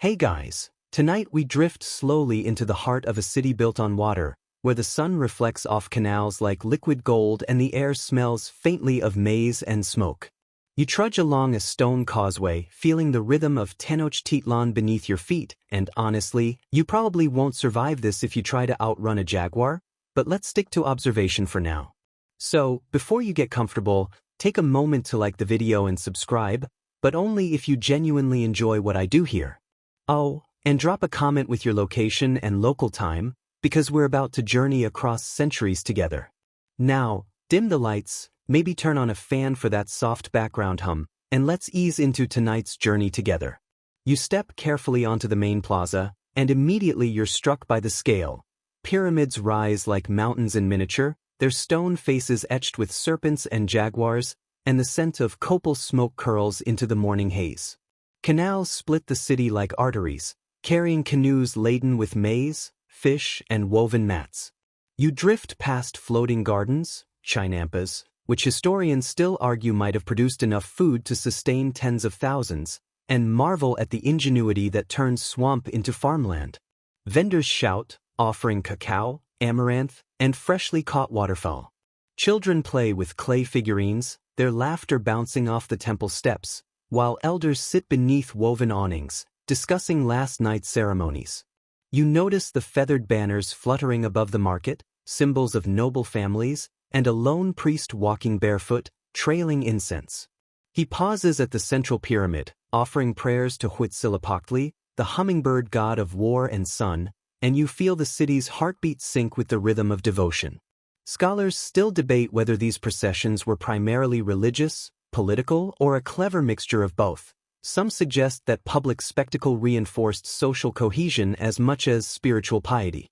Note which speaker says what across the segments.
Speaker 1: Hey guys, tonight we drift slowly into the heart of a city built on water, where the sun reflects off canals like liquid gold and the air smells faintly of maize and smoke. You trudge along a stone causeway, feeling the rhythm of Tenochtitlan beneath your feet, and honestly, you probably won't survive this if you try to outrun a jaguar, but let's stick to observation for now. So, before you get comfortable, take a moment to like the video and subscribe, but only if you genuinely enjoy what I do here. Oh, and drop a comment with your location and local time, because we're about to journey across centuries together. Now, dim the lights, maybe turn on a fan for that soft background hum, and let's ease into tonight's journey together. You step carefully onto the main plaza, and immediately you're struck by the scale. Pyramids rise like mountains in miniature, their stone faces etched with serpents and jaguars, and the scent of copal smoke curls into the morning haze. Canals split the city like arteries, carrying canoes laden with maize, fish, and woven mats. You drift past floating gardens, chinampas, which historians still argue might have produced enough food to sustain tens of thousands, and marvel at the ingenuity that turns swamp into farmland. Vendors shout, offering cacao, amaranth, and freshly caught waterfowl. Children play with clay figurines, their laughter bouncing off the temple steps, while elders sit beneath woven awnings, discussing last night's ceremonies. You notice the feathered banners fluttering above the market, symbols of noble families, and a lone priest walking barefoot, trailing incense. He pauses at the central pyramid, offering prayers to Huitzilopochtli, the hummingbird god of war and sun, and you feel the city's heartbeat sync with the rhythm of devotion. Scholars still debate whether these processions were primarily religious, political, or a clever mixture of both. Some suggest that public spectacle reinforced social cohesion as much as spiritual piety.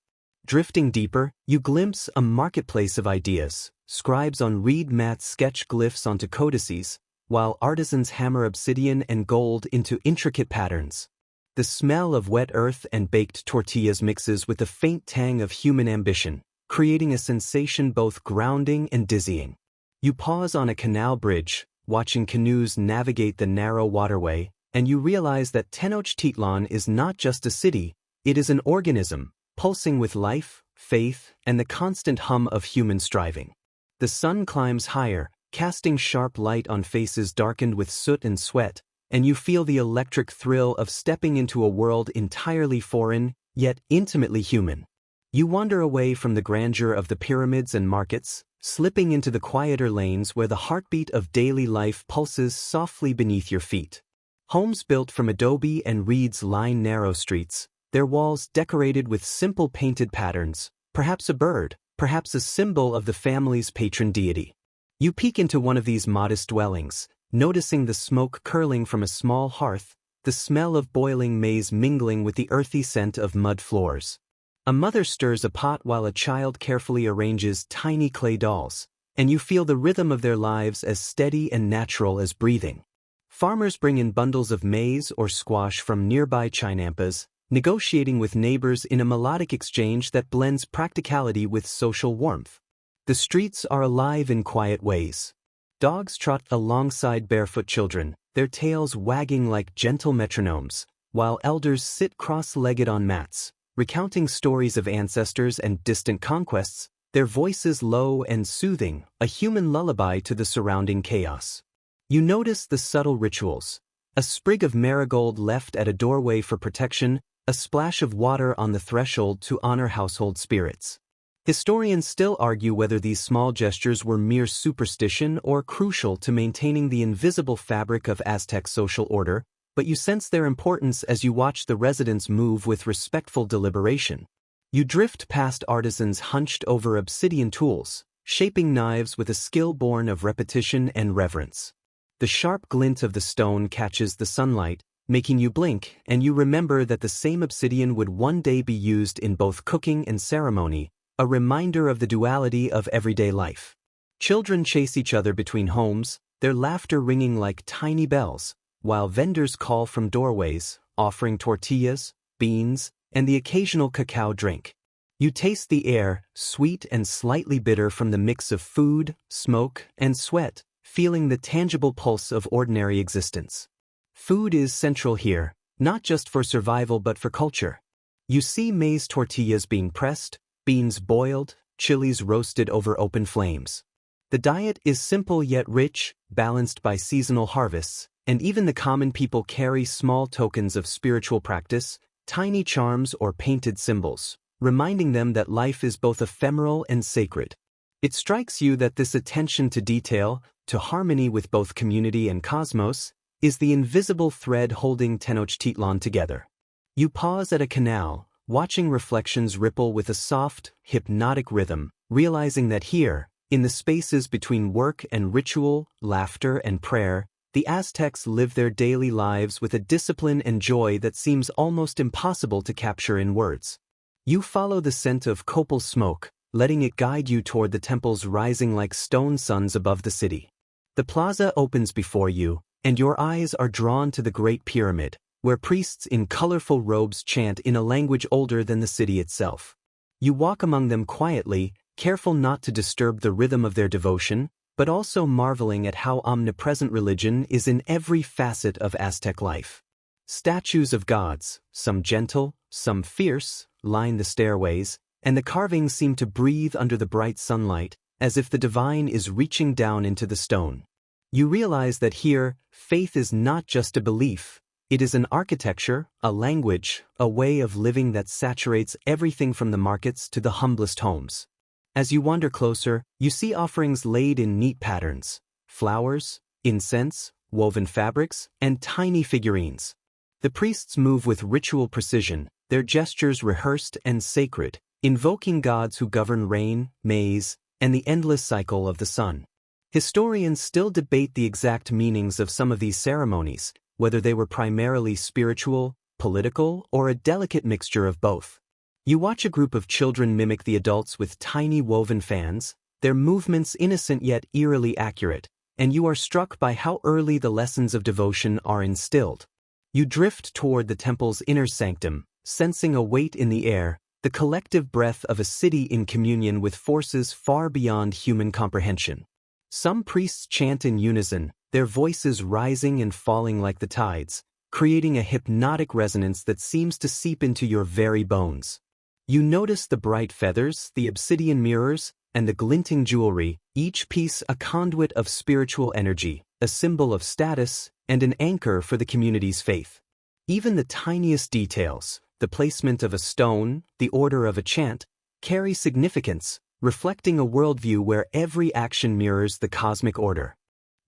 Speaker 1: Drifting deeper, you glimpse a marketplace of ideas. Scribes on reed mats sketch glyphs onto codices, while artisans hammer obsidian and gold into intricate patterns. The smell of wet earth and baked tortillas mixes with the faint tang of human ambition, creating a sensation both grounding and dizzying. You pause on a canal bridge, watching canoes navigate the narrow waterway, and you realize that Tenochtitlan is not just a city, it is an organism, pulsing with life, faith, and the constant hum of human striving. The sun climbs higher, casting sharp light on faces darkened with soot and sweat, and you feel the electric thrill of stepping into a world entirely foreign, yet intimately human. You wander away from the grandeur of the pyramids and markets, slipping into the quieter lanes where the heartbeat of daily life pulses softly beneath your feet. Homes built from adobe and reeds line narrow streets, their walls decorated with simple painted patterns, perhaps a bird, perhaps a symbol of the family's patron deity. You peek into one of these modest dwellings, noticing the smoke curling from a small hearth, the smell of boiling maize mingling with the earthy scent of mud floors. A mother stirs a pot while a child carefully arranges tiny clay dolls, and you feel the rhythm of their lives as steady and natural as breathing. Farmers bring in bundles of maize or squash from nearby chinampas, negotiating with neighbors in a melodic exchange that blends practicality with social warmth. The streets are alive in quiet ways. Dogs trot alongside barefoot children, their tails wagging like gentle metronomes, while elders sit cross-legged on mats, recounting stories of ancestors and distant conquests, their voices low and soothing, a human lullaby to the surrounding chaos. You notice the subtle rituals. A sprig of marigold left at a doorway for protection, a splash of water on the threshold to honor household spirits. Historians still argue whether these small gestures were mere superstition or crucial to maintaining the invisible fabric of Aztec social order, but you sense their importance as you watch the residents move with respectful deliberation. You drift past artisans hunched over obsidian tools, shaping knives with a skill born of repetition and reverence. The sharp glint of the stone catches the sunlight, making you blink, and you remember that the same obsidian would one day be used in both cooking and ceremony, a reminder of the duality of everyday life. Children chase each other between homes, their laughter ringing like tiny bells, while vendors call from doorways, offering tortillas, beans, and the occasional cacao drink. You taste the air, sweet and slightly bitter from the mix of food, smoke, and sweat, feeling the tangible pulse of ordinary existence. Food is central here, not just for survival but for culture. You see maize tortillas being pressed, beans boiled, chilies roasted over open flames. The diet is simple yet rich, balanced by seasonal harvests, and even the common people carry small tokens of spiritual practice, tiny charms or painted symbols, reminding them that life is both ephemeral and sacred. It strikes you that this attention to detail, to harmony with both community and cosmos, is the invisible thread holding Tenochtitlan together. You pause at a canal, watching reflections ripple with a soft, hypnotic rhythm, realizing that here, in the spaces between work and ritual, laughter and prayer, the Aztecs live their daily lives with a discipline and joy that seems almost impossible to capture in words. You follow the scent of copal smoke, letting it guide you toward the temples rising like stone suns above the city. The plaza opens before you, and your eyes are drawn to the Great Pyramid, where priests in colorful robes chant in a language older than the city itself. You walk among them quietly, careful not to disturb the rhythm of their devotion, but also marveling at how omnipresent religion is in every facet of Aztec life. Statues of gods, some gentle, some fierce, line the stairways, and the carvings seem to breathe under the bright sunlight, as if the divine is reaching down into the stone. You realize that here, faith is not just a belief, it is an architecture, a language, a way of living that saturates everything from the markets to the humblest homes. As you wander closer, you see offerings laid in neat patterns, flowers, incense, woven fabrics, and tiny figurines. The priests move with ritual precision, their gestures rehearsed and sacred, invoking gods who govern rain, maize, and the endless cycle of the sun. Historians still debate the exact meanings of some of these ceremonies, whether they were primarily spiritual, political, or a delicate mixture of both. You watch a group of children mimic the adults with tiny woven fans, their movements innocent yet eerily accurate, and you are struck by how early the lessons of devotion are instilled. You drift toward the temple's inner sanctum, sensing a weight in the air, the collective breath of a city in communion with forces far beyond human comprehension. Some priests chant in unison, their voices rising and falling like the tides, creating a hypnotic resonance that seems to seep into your very bones. You notice the bright feathers, the obsidian mirrors, and the glinting jewelry, each piece a conduit of spiritual energy, a symbol of status, and an anchor for the community's faith. Even the tiniest details, the placement of a stone, the order of a chant, carry significance, reflecting a worldview where every action mirrors the cosmic order.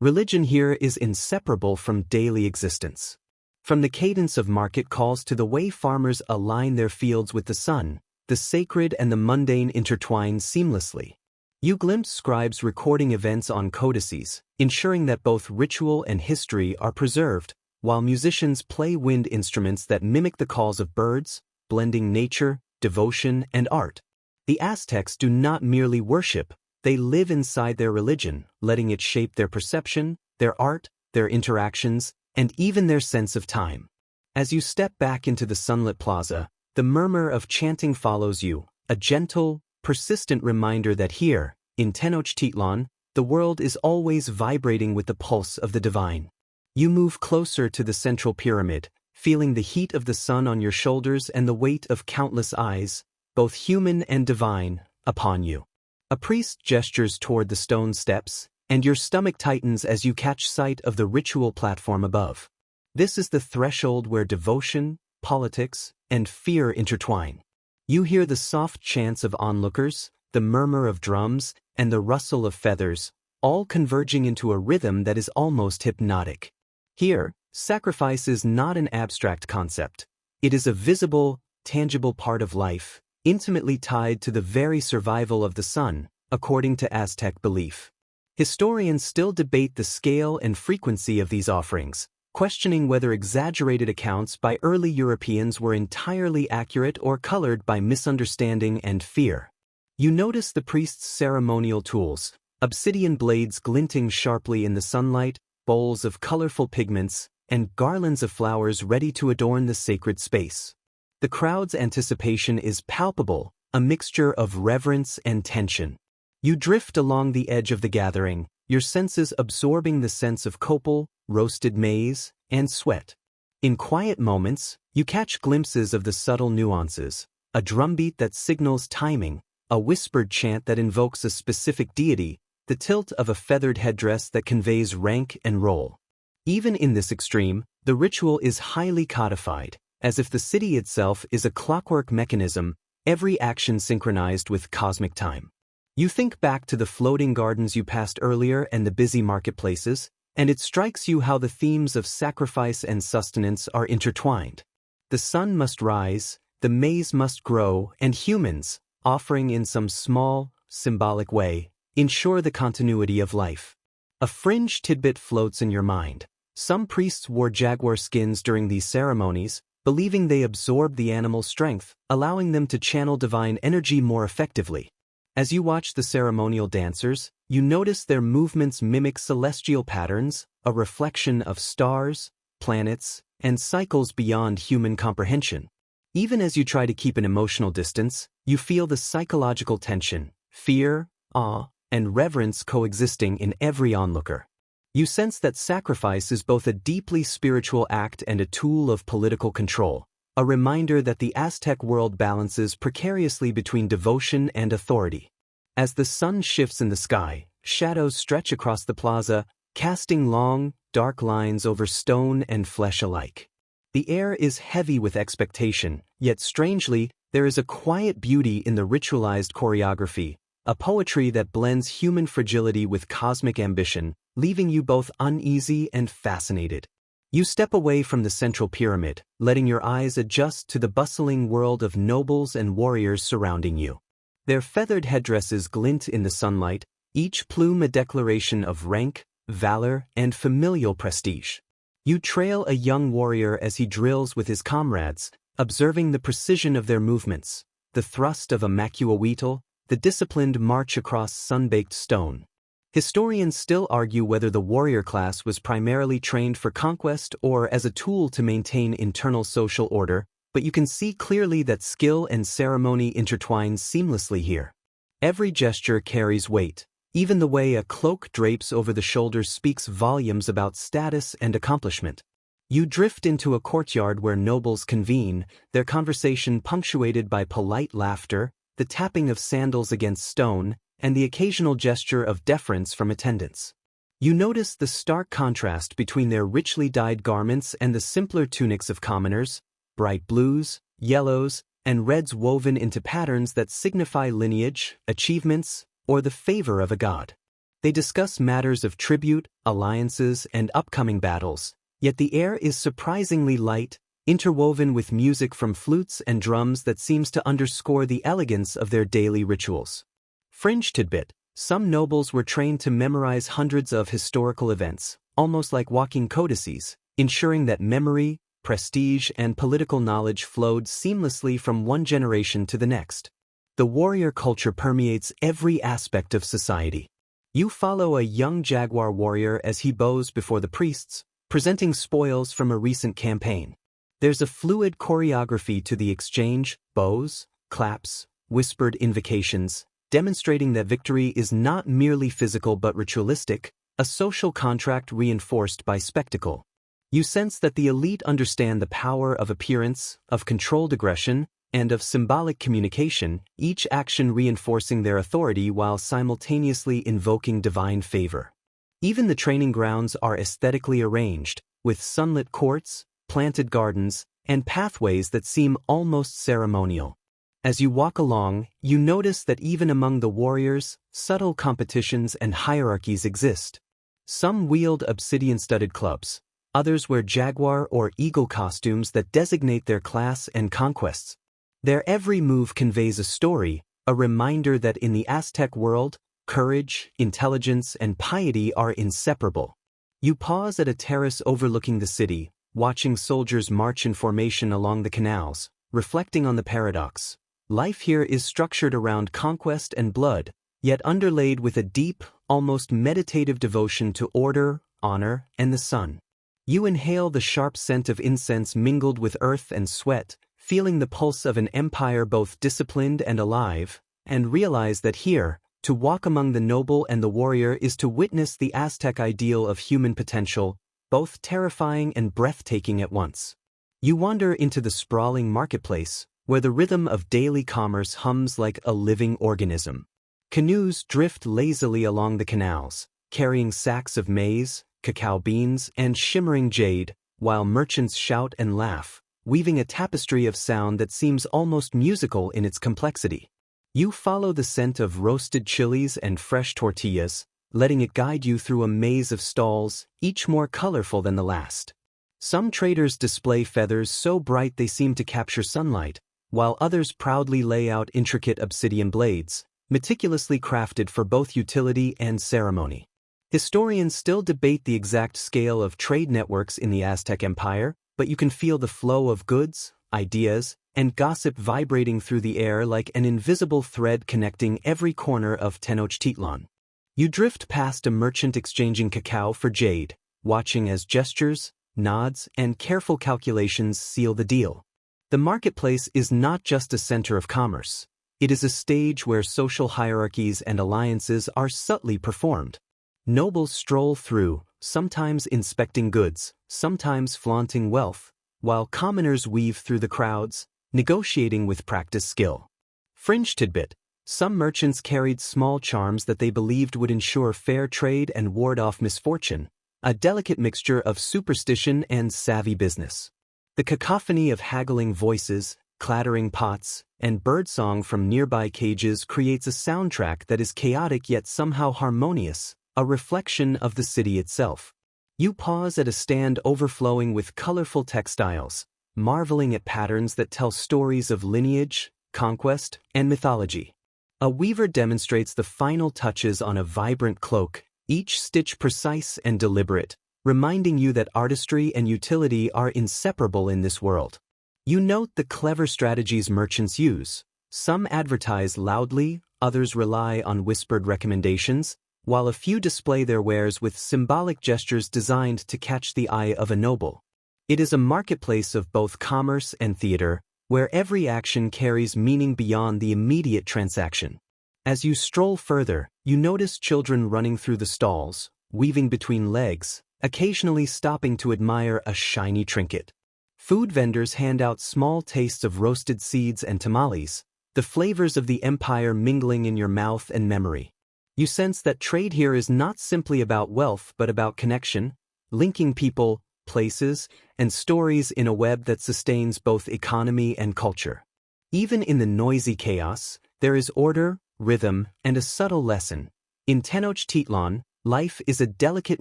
Speaker 1: Religion here is inseparable from daily existence. From the cadence of market calls to the way farmers align their fields with the sun, the sacred and the mundane intertwine seamlessly. You glimpse scribes recording events on codices, ensuring that both ritual and history are preserved, while musicians play wind instruments that mimic the calls of birds, blending nature, devotion, and art. The Aztecs do not merely worship, they live inside their religion, letting it shape their perception, their art, their interactions, and even their sense of time. As you step back into the sunlit plaza, the murmur of chanting follows you, a gentle, persistent reminder that here, in Tenochtitlan, the world is always vibrating with the pulse of the divine. You move closer to the central pyramid, feeling the heat of the sun on your shoulders and the weight of countless eyes, both human and divine, upon you. A priest gestures toward the stone steps, and your stomach tightens as you catch sight of the ritual platform above. This is the threshold where devotion, politics, and fear intertwine. You hear the soft chants of onlookers, the murmur of drums, and the rustle of feathers, all converging into a rhythm that is almost hypnotic. Here, sacrifice is not an abstract concept. It is a visible, tangible part of life, intimately tied to the very survival of the sun, according to Aztec belief. Historians still debate the scale and frequency of these offerings, questioning whether exaggerated accounts by early Europeans were entirely accurate or colored by misunderstanding and fear. You notice the priests' ceremonial tools, obsidian blades glinting sharply in the sunlight, bowls of colorful pigments, and garlands of flowers ready to adorn the sacred space. The crowd's anticipation is palpable, a mixture of reverence and tension. You drift along the edge of the gathering, your senses absorbing the scents of copal, roasted maize, and sweat. In quiet moments, you catch glimpses of the subtle nuances, a drumbeat that signals timing, a whispered chant that invokes a specific deity, the tilt of a feathered headdress that conveys rank and role. Even in this extreme, the ritual is highly codified, as if the city itself is a clockwork mechanism, every action synchronized with cosmic time. You think back to the floating gardens you passed earlier and the busy marketplaces, and it strikes you how the themes of sacrifice and sustenance are intertwined. The sun must rise, the maize must grow, and humans, offering in some small, symbolic way, ensure the continuity of life. A fringe tidbit floats in your mind. Some priests wore jaguar skins during these ceremonies, believing they absorbed the animal's strength, allowing them to channel divine energy more effectively. As you watch the ceremonial dancers, you notice their movements mimic celestial patterns, a reflection of stars, planets, and cycles beyond human comprehension. Even as you try to keep an emotional distance, you feel the psychological tension, fear, awe, and reverence coexisting in every onlooker. You sense that sacrifice is both a deeply spiritual act and a tool of political control, a reminder that the Aztec world balances precariously between devotion and authority. As the sun shifts in the sky, shadows stretch across the plaza, casting long, dark lines over stone and flesh alike. The air is heavy with expectation, yet strangely, there is a quiet beauty in the ritualized choreography, a poetry that blends human fragility with cosmic ambition, leaving you both uneasy and fascinated. You step away from the central pyramid, letting your eyes adjust to the bustling world of nobles and warriors surrounding you. Their feathered headdresses glint in the sunlight, each plume a declaration of rank, valor, and familial prestige. You trail a young warrior as he drills with his comrades, observing the precision of their movements, the thrust of a macuahuitl, the disciplined march across sun-baked stone. Historians still argue whether the warrior class was primarily trained for conquest or as a tool to maintain internal social order, but you can see clearly that skill and ceremony intertwine seamlessly here. Every gesture carries weight. Even the way a cloak drapes over the shoulders speaks volumes about status and accomplishment. You drift into a courtyard where nobles convene, their conversation punctuated by polite laughter, the tapping of sandals against stone, and the occasional gesture of deference from attendants. You notice the stark contrast between their richly dyed garments and the simpler tunics of commoners, bright blues, yellows, and reds woven into patterns that signify lineage, achievements, or the favor of a god. They discuss matters of tribute, alliances, and upcoming battles, yet the air is surprisingly light, interwoven with music from flutes and drums that seems to underscore the elegance of their daily rituals. Fringe tidbit: some nobles were trained to memorize hundreds of historical events, almost like walking codices, ensuring that memory, prestige, and political knowledge flowed seamlessly from one generation to the next. The warrior culture permeates every aspect of society. You follow a young jaguar warrior as he bows before the priests, presenting spoils from a recent campaign. There's a fluid choreography to the exchange, bows, claps, whispered invocations, demonstrating that victory is not merely physical but ritualistic, a social contract reinforced by spectacle. You sense that the elite understand the power of appearance, of controlled aggression, and of symbolic communication, each action reinforcing their authority while simultaneously invoking divine favor. Even the training grounds are aesthetically arranged, with sunlit courts, planted gardens, and pathways that seem almost ceremonial. As you walk along, you notice that even among the warriors, subtle competitions and hierarchies exist. Some wield obsidian-studded clubs, others wear jaguar or eagle costumes that designate their class and conquests. Their every move conveys a story, a reminder that in the Aztec world, courage, intelligence, and piety are inseparable. You pause at a terrace overlooking the city, watching soldiers march in formation along the canals, reflecting on the paradox. Life here is structured around conquest and blood, yet underlaid with a deep, almost meditative devotion to order, honor, and the sun. You inhale the sharp scent of incense mingled with earth and sweat, feeling the pulse of an empire both disciplined and alive, and realize that here, to walk among the noble and the warrior is to witness the Aztec ideal of human potential, both terrifying and breathtaking at once. You wander into the sprawling marketplace, where the rhythm of daily commerce hums like a living organism. Canoes drift lazily along the canals, carrying sacks of maize, cacao beans, and shimmering jade, while merchants shout and laugh, weaving a tapestry of sound that seems almost musical in its complexity. You follow the scent of roasted chilies and fresh tortillas, letting it guide you through a maze of stalls, each more colorful than the last. Some traders display feathers so bright they seem to capture sunlight, while others proudly lay out intricate obsidian blades, meticulously crafted for both utility and ceremony. Historians still debate the exact scale of trade networks in the Aztec Empire, but you can feel the flow of goods, ideas, and gossip vibrating through the air like an invisible thread connecting every corner of Tenochtitlan. You drift past a merchant exchanging cacao for jade, watching as gestures, nods, and careful calculations seal the deal. The marketplace is not just a center of commerce. It is a stage where social hierarchies and alliances are subtly performed. Nobles stroll through, sometimes inspecting goods, sometimes flaunting wealth, while commoners weave through the crowds, negotiating with practiced skill. Fringe tidbit: some merchants carried small charms that they believed would ensure fair trade and ward off misfortune, a delicate mixture of superstition and savvy business. The cacophony of haggling voices, clattering pots, and birdsong from nearby cages creates a soundtrack that is chaotic yet somehow harmonious, a reflection of the city itself. You pause at a stand overflowing with colorful textiles, marveling at patterns that tell stories of lineage, conquest, and mythology. A weaver demonstrates the final touches on a vibrant cloak, each stitch precise and deliberate, reminding you that artistry and utility are inseparable in this world. You note the clever strategies merchants use. Some advertise loudly, others rely on whispered recommendations, while a few display their wares with symbolic gestures designed to catch the eye of a noble. It is a marketplace of both commerce and theater, where every action carries meaning beyond the immediate transaction. As you stroll further, you notice children running through the stalls, weaving between legs, occasionally stopping to admire a shiny trinket. Food vendors hand out small tastes of roasted seeds and tamales, the flavors of the empire mingling in your mouth and memory. You sense that trade here is not simply about wealth but about connection, linking people, places, and stories in a web that sustains both economy and culture. Even in the noisy chaos, there is order, rhythm, and a subtle lesson. In Tenochtitlan, life is a delicate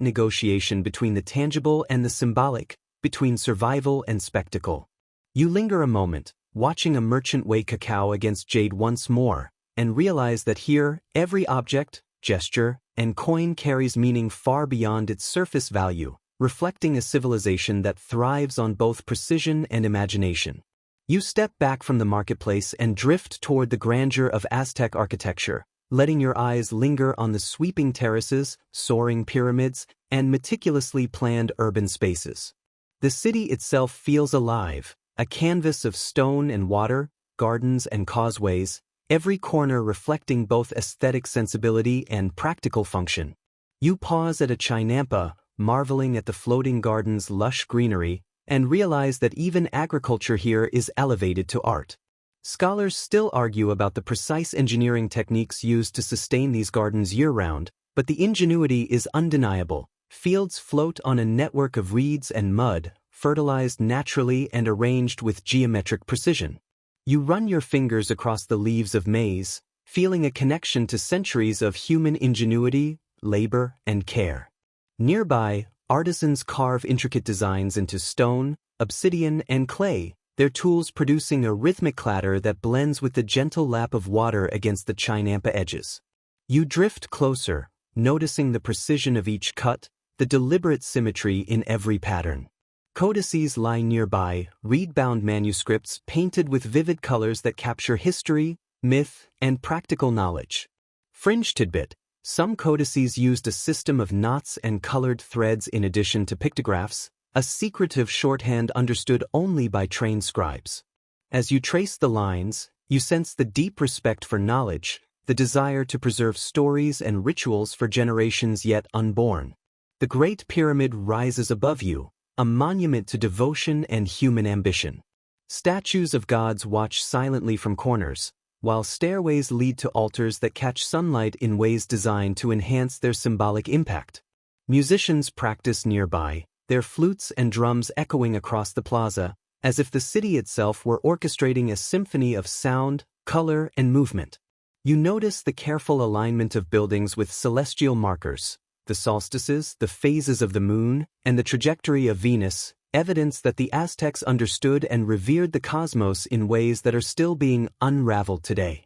Speaker 1: negotiation between the tangible and the symbolic, between survival and spectacle. You linger a moment, watching a merchant weigh cacao against jade once more, and realize that here, every object, gesture, and coin carries meaning far beyond its surface value, reflecting a civilization that thrives on both precision and imagination. You step back from the marketplace and drift toward the grandeur of Aztec architecture, letting your eyes linger on the sweeping terraces, soaring pyramids, and meticulously planned urban spaces. The city itself feels alive, a canvas of stone and water, gardens and causeways, every corner reflecting both aesthetic sensibility and practical function. You pause at a chinampa, marveling at the floating garden's lush greenery, and realize that even agriculture here is elevated to art. Scholars still argue about the precise engineering techniques used to sustain these gardens year-round, but the ingenuity is undeniable. Fields float on a network of reeds and mud, fertilized naturally and arranged with geometric precision. You run your fingers across the leaves of maize, feeling a connection to centuries of human ingenuity, labor, and care. Nearby, artisans carve intricate designs into stone, obsidian, and clay, their tools producing a rhythmic clatter that blends with the gentle lap of water against the chinampa edges. You drift closer, noticing the precision of each cut, the deliberate symmetry in every pattern. Codices lie nearby, reed-bound manuscripts painted with vivid colors that capture history, myth, and practical knowledge. Fringe tidbit: some codices used a system of knots and colored threads in addition to pictographs, a secretive shorthand understood only by trained scribes. As you trace the lines, you sense the deep respect for knowledge, the desire to preserve stories and rituals for generations yet unborn. The Great Pyramid rises above you, a monument to devotion and human ambition. Statues of gods watch silently from corners, while stairways lead to altars that catch sunlight in ways designed to enhance their symbolic impact. Musicians practice nearby, their flutes and drums echoing across the plaza, as if the city itself were orchestrating a symphony of sound, color, and movement. You notice the careful alignment of buildings with celestial markers, the solstices, the phases of the moon, and the trajectory of Venus, evidence that the Aztecs understood and revered the cosmos in ways that are still being unraveled today.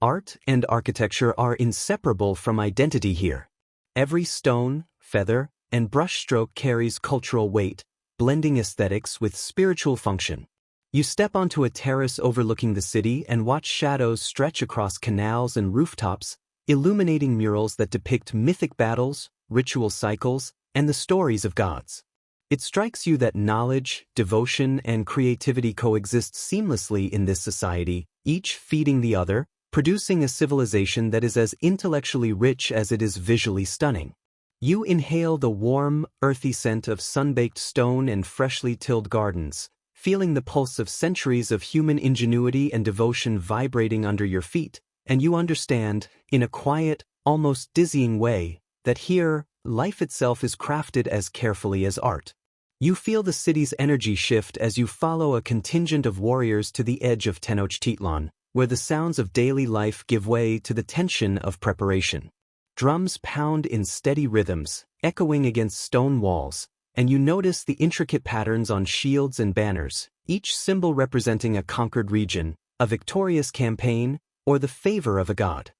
Speaker 1: Art and architecture are inseparable from identity here. Every stone, feather, and brushstroke carries cultural weight, blending aesthetics with spiritual function. You step onto a terrace overlooking the city and watch shadows stretch across canals and rooftops, illuminating murals that depict mythic battles, ritual cycles, and the stories of gods. It strikes you that knowledge, devotion, and creativity coexist seamlessly in this society, each feeding the other, producing a civilization that is as intellectually rich as it is visually stunning. You inhale the warm, earthy scent of sun-baked stone and freshly tilled gardens, feeling the pulse of centuries of human ingenuity and devotion vibrating under your feet, and you understand, in a quiet, almost dizzying way, that here, life itself is crafted as carefully as art. You feel the city's energy shift as you follow a contingent of warriors to the edge of Tenochtitlan, where the sounds of daily life give way to the tension of preparation. Drums pound in steady rhythms, echoing against stone walls, and you notice the intricate patterns on shields and banners, each symbol representing a conquered region, a victorious campaign, or the favor of a god.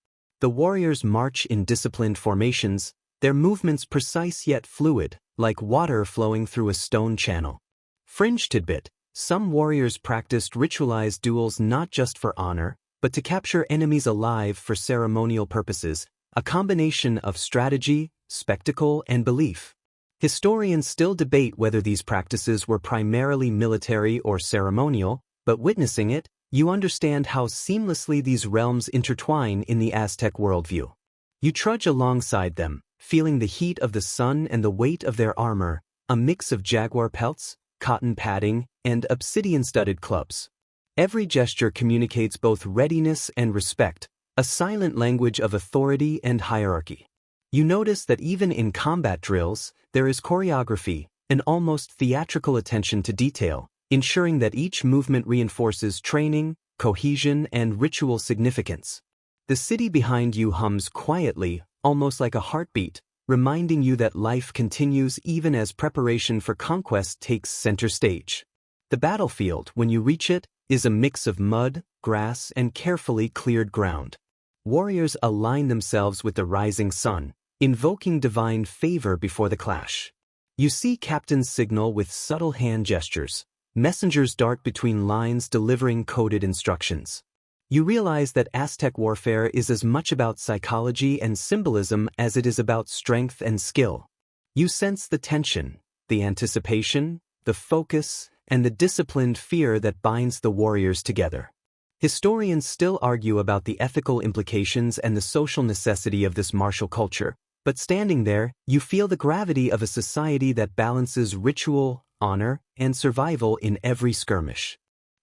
Speaker 1: The warriors march in disciplined formations, their movements precise yet fluid, like water flowing through a stone channel. Fringe tidbit: some warriors practiced ritualized duels not just for honor, but to capture enemies alive for ceremonial purposes, a combination of strategy, spectacle, and belief. Historians still debate whether these practices were primarily military or ceremonial, but witnessing it, you understand how seamlessly these realms intertwine in the Aztec worldview. You trudge alongside them, feeling the heat of the sun and the weight of their armor, a mix of jaguar pelts, cotton padding, and obsidian-studded clubs. Every gesture communicates both readiness and respect, a silent language of authority and hierarchy. You notice that even in combat drills, there is choreography, an almost theatrical attention to detail, ensuring that each movement reinforces training, cohesion, and ritual significance. The city behind you hums quietly, almost like a heartbeat, reminding you that life continues even as preparation for conquest takes center stage. The battlefield, when you reach it, is a mix of mud, grass, and carefully cleared ground. Warriors align themselves with the rising sun, invoking divine favor before the clash. You see captains signal with subtle hand gestures, messengers dart between lines delivering coded instructions. You realize that Aztec warfare is as much about psychology and symbolism as it is about strength and skill. You sense the tension, the anticipation, the focus, and the disciplined fear that binds the warriors together. Historians still argue about the ethical implications and the social necessity of this martial culture, but standing there, you feel the gravity of a society that balances ritual, honor, and survival in every skirmish.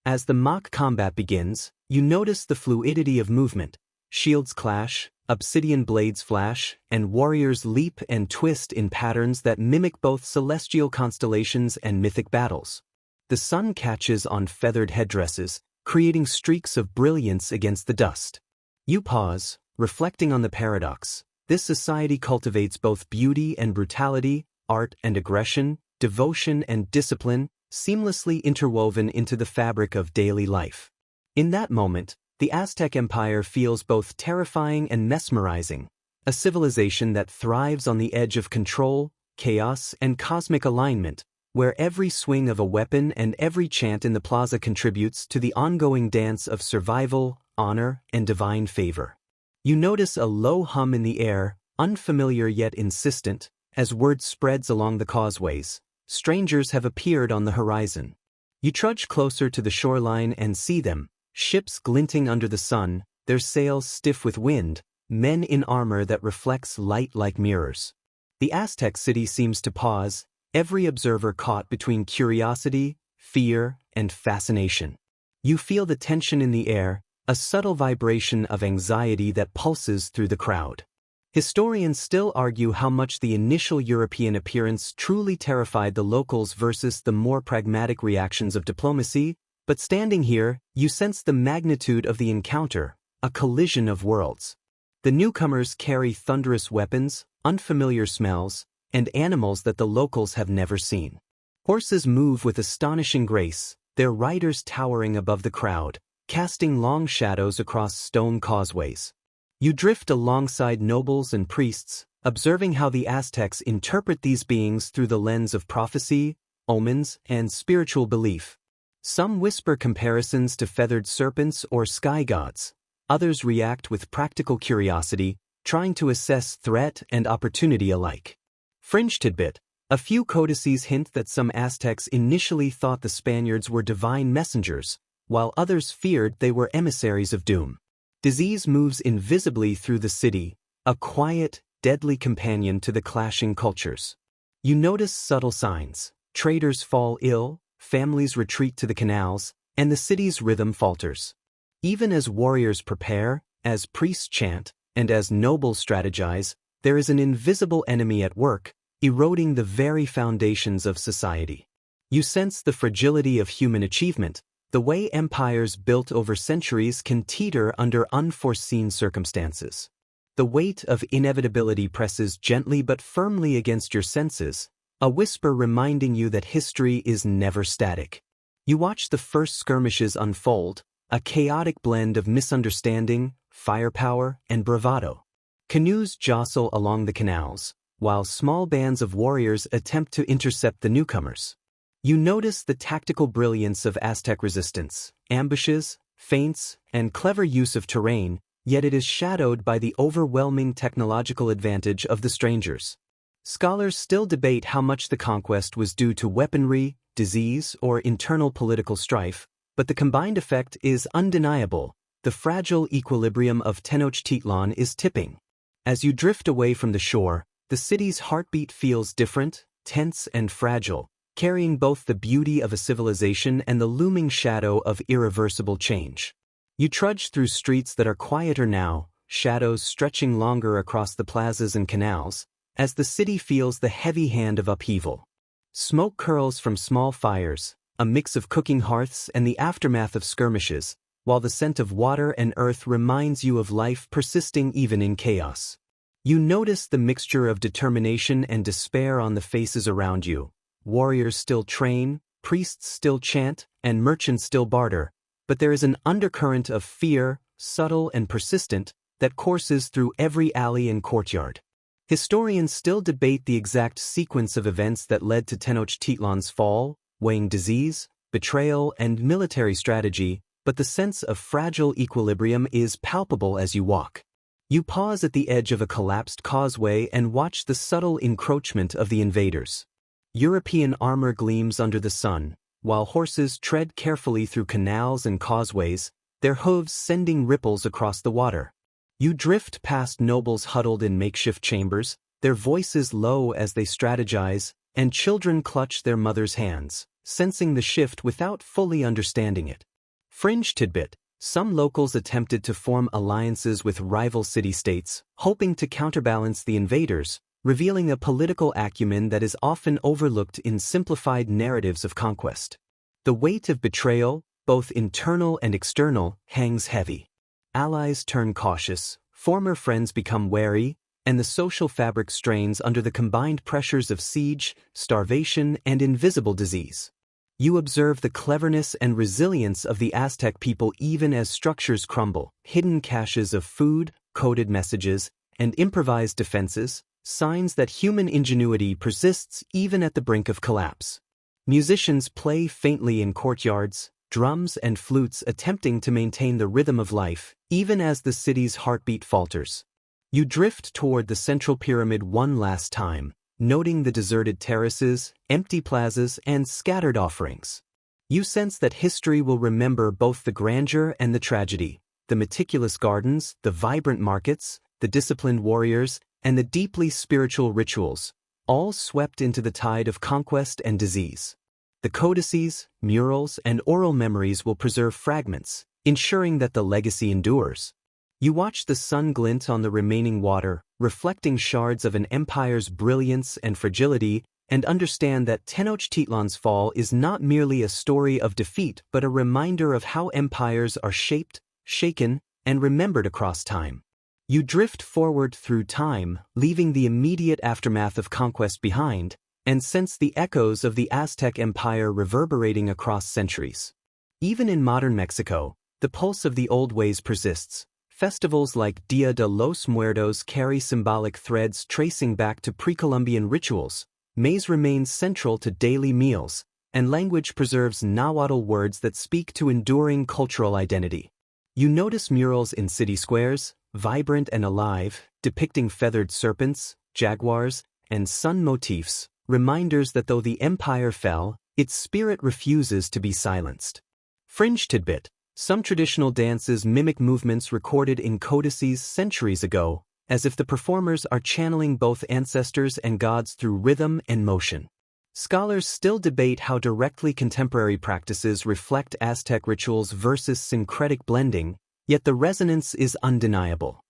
Speaker 1: As the mock combat begins, you notice the fluidity of movement. Shields clash, obsidian blades flash, and warriors leap and twist in patterns that mimic both celestial constellations and mythic battles. The sun catches on feathered headdresses, creating streaks of brilliance against the dust. You pause, reflecting on the paradox. This society cultivates both beauty and brutality, art and aggression, devotion and discipline, seamlessly interwoven into the fabric of daily life. In that moment, the Aztec Empire feels both terrifying and mesmerizing, a civilization that thrives on the edge of control, chaos, and cosmic alignment, where every swing of a weapon and every chant in the plaza contributes to the ongoing dance of survival, honor, and divine favor. You notice a low hum in the air, unfamiliar yet insistent, as word spreads along the causeways. Strangers have appeared on the horizon. You trudge closer to the shoreline and see them, ships glinting under the sun, their sails stiff with wind, men in armor that reflects light like mirrors. The Aztec city seems to pause, every observer caught between curiosity, fear, and fascination. You feel the tension in the air, a subtle vibration of anxiety that pulses through the crowd. Historians still argue how much the initial European appearance truly terrified the locals versus the more pragmatic reactions of diplomacy, but standing here, you sense the magnitude of the encounter, a collision of worlds. The newcomers carry thunderous weapons, unfamiliar smells, and animals that the locals have never seen. Horses move with astonishing grace, their riders towering above the crowd, casting long shadows across stone causeways. You drift alongside nobles and priests, observing how the Aztecs interpret these beings through the lens of prophecy, omens, and spiritual belief. Some whisper comparisons to feathered serpents or sky gods. Others react with practical curiosity, trying to assess threat and opportunity alike. Fringe tidbit: a few codices hint that some Aztecs initially thought the Spaniards were divine messengers, while others feared they were emissaries of doom. Disease moves invisibly through the city, a quiet, deadly companion to the clashing cultures. You notice subtle signs: traders fall ill, families retreat to the canals, and the city's rhythm falters. Even as warriors prepare, as priests chant, and as nobles strategize, there is an invisible enemy at work, eroding the very foundations of society. You sense the fragility of human achievement, the way empires built over centuries can teeter under unforeseen circumstances. The weight of inevitability presses gently but firmly against your senses, a whisper reminding you that history is never static. You watch the first skirmishes unfold, a chaotic blend of misunderstanding, firepower, and bravado. Canoes jostle along the canals, while small bands of warriors attempt to intercept the newcomers. You notice the tactical brilliance of Aztec resistance, ambushes, feints, and clever use of terrain, yet it is shadowed by the overwhelming technological advantage of the strangers. Scholars still debate how much the conquest was due to weaponry, disease, or internal political strife, but the combined effect is undeniable: the fragile equilibrium of Tenochtitlan is tipping. As you drift away from the shore, the city's heartbeat feels different, tense and fragile, carrying both the beauty of a civilization and the looming shadow of irreversible change. You trudge through streets that are quieter now, shadows stretching longer across the plazas and canals, as the city feels the heavy hand of upheaval. Smoke curls from small fires, a mix of cooking hearths and the aftermath of skirmishes, while the scent of water and earth reminds you of life persisting even in chaos. You notice the mixture of determination and despair on the faces around you. Warriors still train, priests still chant, and merchants still barter, but there is an undercurrent of fear, subtle and persistent, that courses through every alley and courtyard. Historians still debate the exact sequence of events that led to Tenochtitlan's fall, weighing disease, betrayal, and military strategy, but the sense of fragile equilibrium is palpable as you walk. You pause at the edge of a collapsed causeway and watch the subtle encroachment of the invaders. European armor gleams under the sun, while horses tread carefully through canals and causeways, their hooves sending ripples across the water. You drift past nobles huddled in makeshift chambers, their voices low as they strategize, and children clutch their mothers' hands, sensing the shift without fully understanding it. Fringe tidbit: some locals attempted to form alliances with rival city-states, hoping to counterbalance the invaders, revealing a political acumen that is often overlooked in simplified narratives of conquest. The weight of betrayal, both internal and external, hangs heavy. Allies turn cautious, former friends become wary, and the social fabric strains under the combined pressures of siege, starvation, and invisible disease. You observe the cleverness and resilience of the Aztec people even as structures crumble, hidden caches of food, coded messages, and improvised defenses, signs that human ingenuity persists even at the brink of collapse. Musicians play faintly in courtyards, drums and flutes attempting to maintain the rhythm of life, even as the city's heartbeat falters. You drift toward the central pyramid one last time, noting the deserted terraces, empty plazas, and scattered offerings. You sense that history will remember both the grandeur and the tragedy, the meticulous gardens, the vibrant markets, the disciplined warriors, and the deeply spiritual rituals, all swept into the tide of conquest and disease. The codices, murals, and oral memories will preserve fragments, ensuring that the legacy endures. You watch the sun glint on the remaining water, reflecting shards of an empire's brilliance and fragility, and understand that Tenochtitlan's fall is not merely a story of defeat but a reminder of how empires are shaped, shaken, and remembered across time. You drift forward through time, leaving the immediate aftermath of conquest behind, and sense the echoes of the Aztec Empire reverberating across centuries. Even in modern Mexico, the pulse of the old ways persists. Festivals like Dia de los Muertos carry symbolic threads tracing back to pre-Columbian rituals. Maize remains central to daily meals, and language preserves Nahuatl words that speak to enduring cultural identity. You notice murals in city squares, vibrant and alive, depicting feathered serpents, jaguars, and sun motifs, reminders that though the empire fell, its spirit refuses to be silenced. Fringe tidbit: some traditional dances mimic movements recorded in codices centuries ago, as if the performers are channeling both ancestors and gods through rhythm and motion. Scholars still debate how directly contemporary practices reflect Aztec rituals versus syncretic blending, yet the resonance is undeniable.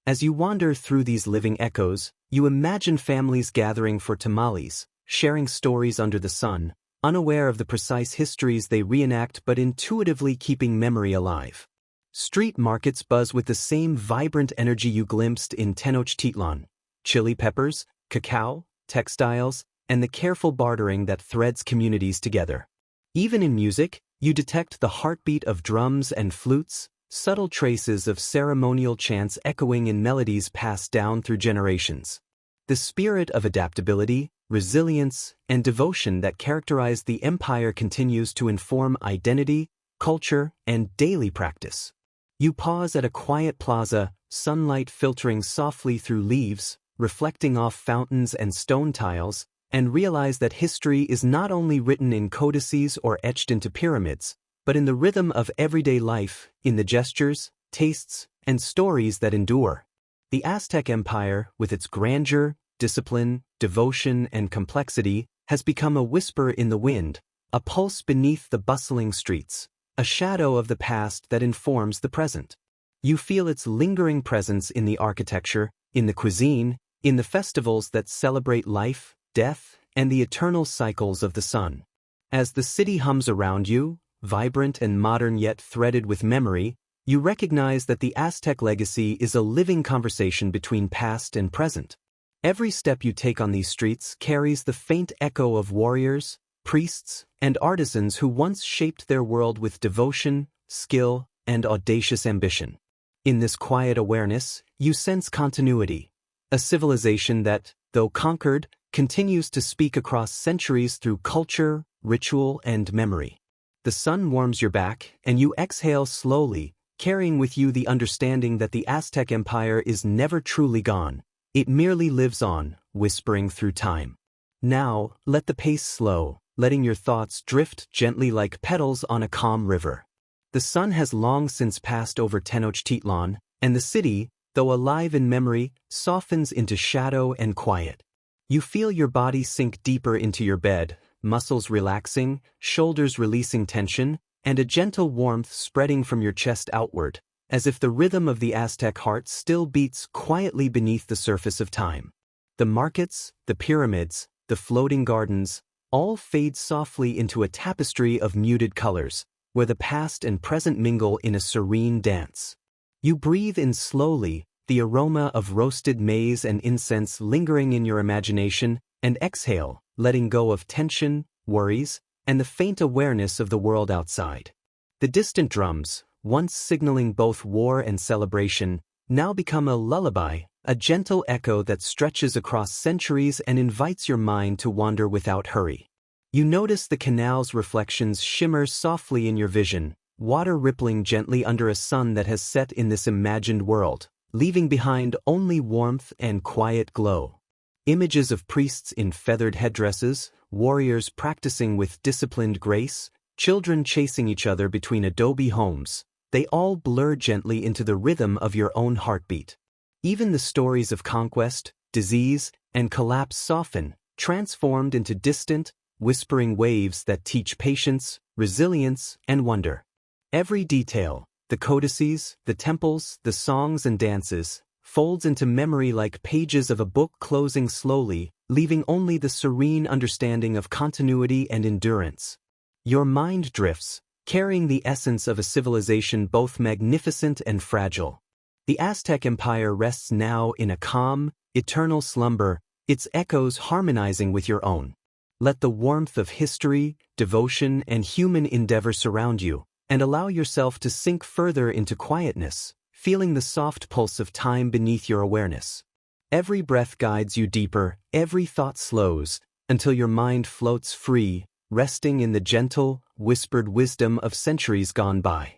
Speaker 1: As you wander through these living echoes, you imagine families gathering for tamales, sharing stories under the sun, unaware of the precise histories they reenact but intuitively keeping memory alive. Street markets buzz with the same vibrant energy you glimpsed in Tenochtitlan: chili peppers, cacao, textiles, and the careful bartering that threads communities together. Even in music, you detect the heartbeat of drums and flutes, subtle traces of ceremonial chants echoing in melodies passed down through generations. The spirit of adaptability, resilience, and devotion that characterized the empire continues to inform identity, culture, and daily practice. You pause at a quiet plaza, sunlight filtering softly through leaves, reflecting off fountains and stone tiles, and realize that history is not only written in codices or etched into pyramids, but in the rhythm of everyday life, in the gestures, tastes, and stories that endure. The Aztec Empire, with its grandeur, discipline, devotion, and complexity, has become a whisper in the wind, a pulse beneath the bustling streets, a shadow of the past that informs the present. You feel its lingering presence in the architecture, in the cuisine, in the festivals that celebrate life, death, and the eternal cycles of the sun. As the city hums around you, vibrant and modern yet threaded with memory, you recognize that the Aztec legacy is a living conversation between past and present. Every step you take on these streets carries the faint echo of warriors, priests, and artisans who once shaped their world with devotion, skill, and audacious ambition. In this quiet awareness, you sense continuity, a civilization that, though conquered, continues to speak across centuries through culture, ritual, and memory. The sun warms your back, and you exhale slowly, carrying with you the understanding that the Aztec Empire is never truly gone. It merely lives on, whispering through time. Now, let the pace slow, letting your thoughts drift gently like petals on a calm river. The sun has long since passed over Tenochtitlan, and the city, though alive in memory, softens into shadow and quiet. You feel your body sink deeper into your bed, muscles relaxing, shoulders releasing tension, and a gentle warmth spreading from your chest outward, as if the rhythm of the Aztec heart still beats quietly beneath the surface of time. The markets, the pyramids, the floating gardens, all fade softly into a tapestry of muted colors, where the past and present mingle in a serene dance. You breathe in slowly, the aroma of roasted maize and incense lingering in your imagination, and exhale, letting go of tension, worries, and the faint awareness of the world outside. The distant drums, once signaling both war and celebration, now become a lullaby, a gentle echo that stretches across centuries and invites your mind to wander without hurry. You notice the canal's reflections shimmer softly in your vision, water rippling gently under a sun that has set in this imagined world, leaving behind only warmth and quiet glow. Images of priests in feathered headdresses, warriors practicing with disciplined grace, children chasing each other between adobe homes, they all blur gently into the rhythm of your own heartbeat. Even the stories of conquest, disease, and collapse soften, transformed into distant, whispering waves that teach patience, resilience, and wonder. Every detail, the codices, the temples, the songs and dances, folds into memory like pages of a book closing slowly, leaving only the serene understanding of continuity and endurance. Your mind drifts, carrying the essence of a civilization both magnificent and fragile. The Aztec Empire rests now in a calm, eternal slumber, its echoes harmonizing with your own. Let the warmth of history, devotion, and human endeavor surround you, and allow yourself to sink further into quietness, feeling the soft pulse of time beneath your awareness. Every breath guides you deeper, every thought slows, until your mind floats free, resting in the gentle, whispered wisdom of centuries gone by.